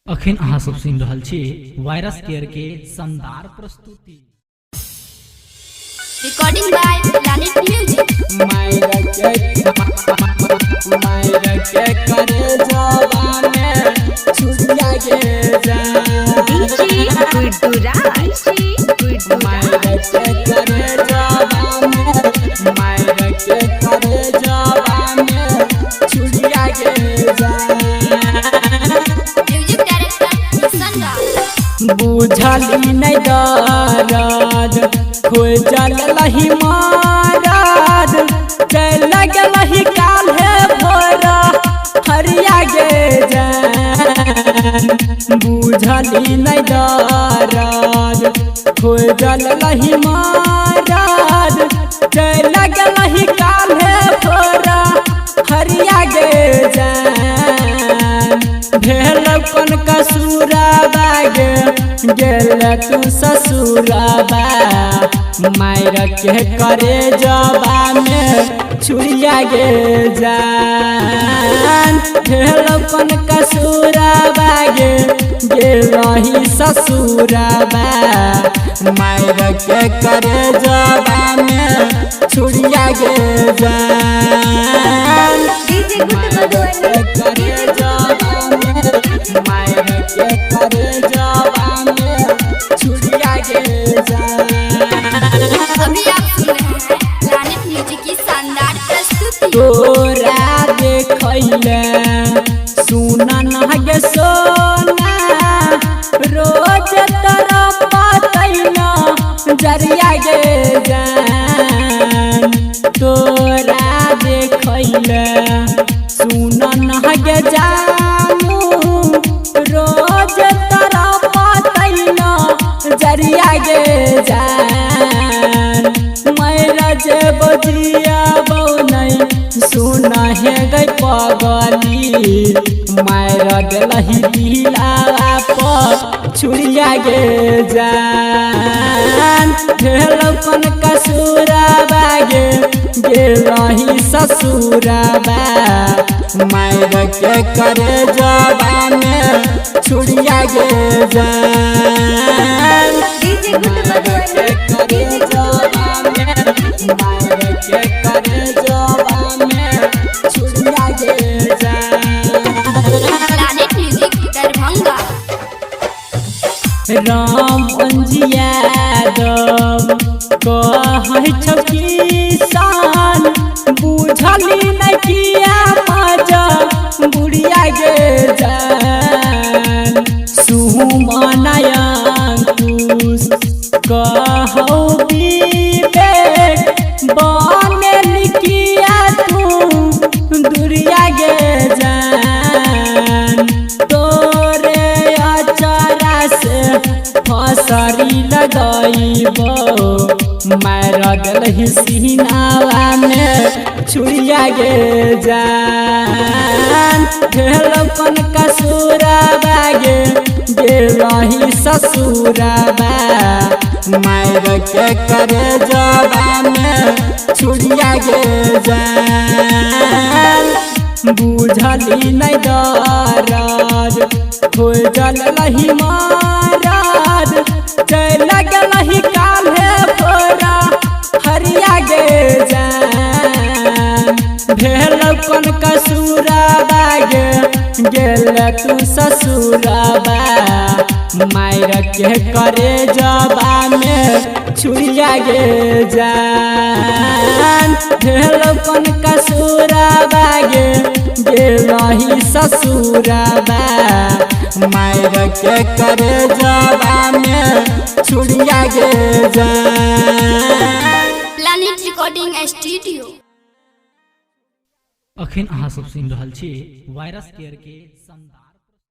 अखन अहाँ सब सुनि रहल छी वायरस केयर के शानदार प्रस्तुति। Recording by planet music. Mayra के करे जवाने छुड़िया के जा डीजे गुड्डूराज मायरा के करे जवाने मायरा के करे जवाने छुड़िया के जा म्यूजिक डायरेक्टर संगा बुझली नहीं दर्द खोजल लही मारद चल गलही काल्हे भोर हरिया गे जान बुझली नहीं दर्द खोजल लही मारद चल गलही काल्हे भोर हरिया गे जान भेल कौन कसूरा बागे गेल तू ससुराबा मायर के करे जबा में छुड़िया गे जान भेल कौन कसूरा बागे गेल ही ससुराबा मायर के करे जबा में छुड़िया गे जान डीजे गुड्डूराज करे जबा में मायर के करे जबा में छुड़िया गे जान। अभी आप सुन रहे हैं प्लैनेट म्यूजिक की शानदार प्रस्तुति। तोरा देखैले सुना नगे सोना रोज तोरा पतैना जरिया गे जान तोरा देखैले सुना नगे जानू रोज तोरा पतैना जरिया गे जान मैरा जे बजिया बौनै सुना है गई पगली मायरा गलही दिलावा पर छुड़िया गे जान भेल कौन कसूरा बागे गेलही ससुराबा मायरा के करे जबा में छुड़िया गे जान डीजे गुड्डूराज करे जबा में मायरा के करे जबा में छुड़िया गे जान प्लैनेट म्यूजिक दरभंगा। राम अंजिया दब कहै छौ किसान बुझली नहीं किया मजा बुढ़िया गे जान सुमनयंकुश कहौ विवेक बने लिखिया तू दुरिया गे जान तोरे अचारा से फसरी लगैबो मारा गलही सीनावा में छुड़िया गे जान भेल कौन कसूरा बागे गेलही ससुराबा मायर के करे जबा में छुड़िया गे जान बुझली नहीं दर्द खोजल लही मारद चल गलही काल्हे भोर हरिया गे जान भेल कौन कसूरा बागे गेल तू ससुराबा मायर के करे जबा में छुड़िया गे जान भेल कौन कसूरा बागे गेलही ससुराबा मायर के करे जबा में छुड़िया गे जान। Planet recording studio. अखन अहाँ सब सुनि रहल छी वायरस केयर के शानदार